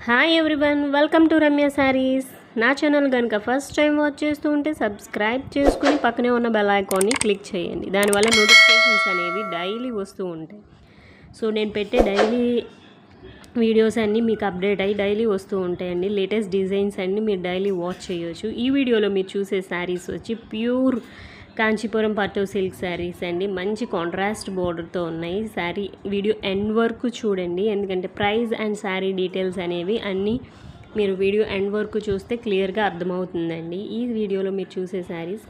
Hi everyone, welcome to Ramya saris. నా channel కనుక first time watch చేస్తూ ఉంటే సబ్స్క్రైబ్ చేసుకుని పక్కనే ఉన్న బెల్ ఐకాన్ని క్లిక్ చేయండి. దానివల్ల నోటిఫికేషన్స్ అనేవి డైలీ వస్తూ ఉంటాయి. సో నేను పెట్టే డైలీ వీడియోస్ అన్నీ మీకు అప్డేట్ అయ్యి డైలీ వస్తూ ఉంటాయండి. లేటెస్ట్ డిజైన్స్ అన్నీ మీరు డైలీ వాచ్ చేయొచ్చు. ఈ వీడియోలో మీరు చూసే శారీస్ వచ్చి ప్యూర్ కాంచీపురం పట్టు సిల్క్ శారీస్ అండి. మంచి కాంట్రాస్ట్ బోర్డర్తో ఉన్నాయి. శారీ వీడియో ఎండ్ వరకు చూడండి, ఎందుకంటే ప్రైస్ అండ్ శారీ డీటెయిల్స్ అనేవి అన్నీ మీరు వీడియో ఎండ్ వరకు చూస్తే క్లియర్గా అర్థమవుతుందండి. ఈ వీడియోలో మీరు చూసే శారీస్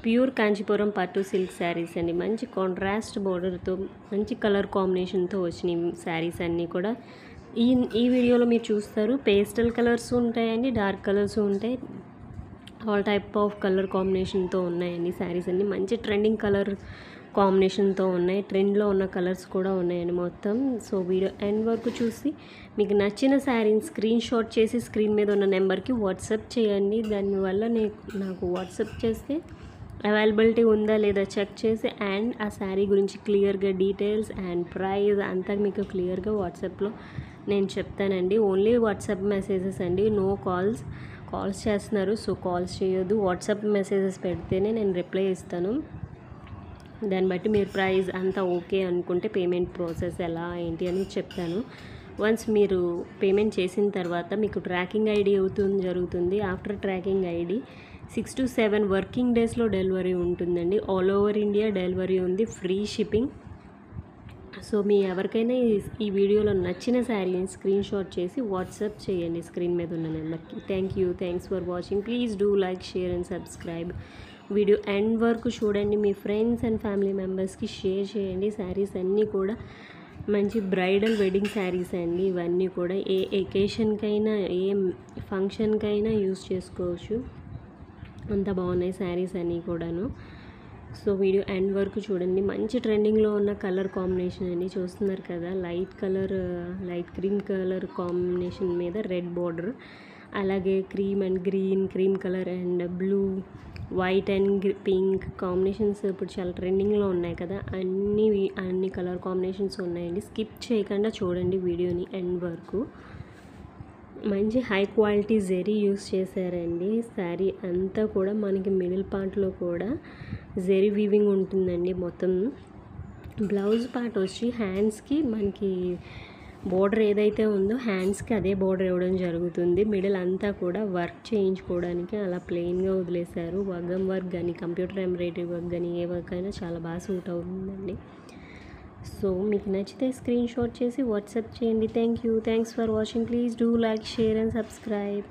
ప్యూర్ కాంచీపురం పట్టు సిల్క్ శారీస్ అండి. మంచి కాంట్రాస్ట్ బోర్డర్తో మంచి కలర్ కాంబినేషన్తో వచ్చిన శారీస్ అన్నీ కూడా ఈ వీడియోలో మీరు చూస్తారు. పేస్టల్ కలర్స్ ఉంటాయండి, డార్క్ కలర్స్ ఉంటాయి, ఆల్ టైప్ ఆఫ్ కలర్ కాంబినేషన్తో ఉన్నాయండి. శారీస్ అన్నీ మంచి ట్రెండింగ్ కలర్ కాంబినేషన్తో ఉన్నాయి. ట్రెండ్లో ఉన్న కలర్స్ కూడా ఉన్నాయండి మొత్తం. సో వీడియో ఎండ్ వరకు చూసి మీకు నచ్చిన శారీని స్క్రీన్ షాట్ చేసి స్క్రీన్ మీద ఉన్న నెంబర్కి వాట్సాప్ చేయండి. దానివల్ల నాకు వాట్సాప్ చేస్తే అవైలబిలిటీ ఉందా లేదా చెక్ చేసి అండ్ ఆ శారీ గురించి క్లియర్గా డీటెయిల్స్ అండ్ ప్రైస్ అంతా మీకు క్లియర్గా వాట్సాప్లో నేను చెప్తానండి. ఓన్లీ వాట్సాప్ మెసేజెస్ అండి, నో కాల్స్ చేస్తున్నారు. సో కాల్స్ చేయొద్దు, వాట్సాప్ మెసేజెస్ పెడితేనే నేను రిప్లై ఇస్తాను. దాన్ని బట్టి మీరు ప్రైస్ అంతా ఓకే అనుకుంటే పేమెంట్ ప్రాసెస్ ఎలా ఏంటి అని చెప్తాను. వన్స్ మీరు పేమెంట్ చేసిన తర్వాత మీకు ట్రాకింగ్ ఐడి జరుగుతుంది. After tracking ID 6 to 7 working డేస్లో డెలివరీ ఉంటుందండి. ఆల్ ఓవర్ ఇండియా డెలివరీ ఉంది, ఫ్రీ షిప్పింగ్. సో మీ ఎవరికైనా ఈ వీడియోలో నచ్చిన శారీని స్క్రీన్ షాట్ చేసి వాట్సాప్ చేయండి స్క్రీన్ మీద ఉన్న నెంబర్కి. Thanks for watching. Please do like, share and subscribe. Video end వరకు చూడండి. మీ ఫ్రెండ్స్ అండ్ ఫ్యామిలీ మెంబర్స్కి షేర్ చేయండి. శారీస్ అన్నీ కూడా మంచి బ్రైడల్ వెడ్డింగ్ శారీస్ అండి. ఇవన్నీ కూడా ఏ ఎకేషన్కైనా ఏ ఫంక్షన్కైనా యూస్ చేసుకోవచ్చు. అంత బాగున్నాయి శారీస్ అన్నీ కూడాను. సో వీడియో ఎండ్ వరకు చూడండి. మంచి ట్రెండింగ్లో ఉన్న కలర్ కాంబినేషన్ అండి, చూస్తున్నారు కదా. లైట్ క్రీమ్ కలర్ కాంబినేషన్ మీద రెడ్ బార్డర్, అలాగే cream and green, cream colour and blue, white and pink combinations ఇప్పుడు చాలా ట్రెండింగ్లో ఉన్నాయి కదా. అన్ని కలర్ కాంబినేషన్స్ ఉన్నాయండి. స్కిప్ చేయకుండా చూడండి వీడియోని ఎండ్ వరకు. మంచి హై క్వాలిటీ జెరీ యూస్ చేశారండి. శారీ అంతా కూడా మనకి మిడిల్ పార్ట్లో కూడా జెరీ వీవింగ్ ఉంటుందండి మొత్తం. బ్లౌజ్ పార్ట్ వచ్చి హ్యాండ్స్కి మనకి బోర్డర్ ఏదైతే ఉందో హ్యాండ్స్కి అదే బోర్డర్ ఇవ్వడం జరుగుతుంది. మిడిల్ అంతా కూడా వర్క్ చేయించుకోవడానికి అలా ప్లెయిన్గా వదిలేశారు. వగ్గం వర్క్ కానీ కంప్యూటర్ ఎంబ్రాయిడరీ వర్క్ కానీ ఏ వర్క్ అయినా చాలా బాగా సూట్ అవుతుందండి. సో మీకు నచ్చితే స్క్రీన్ షాట్ చేసి వాట్సాప్ చేయండి. Thanks for watching. Please do like, share and subscribe.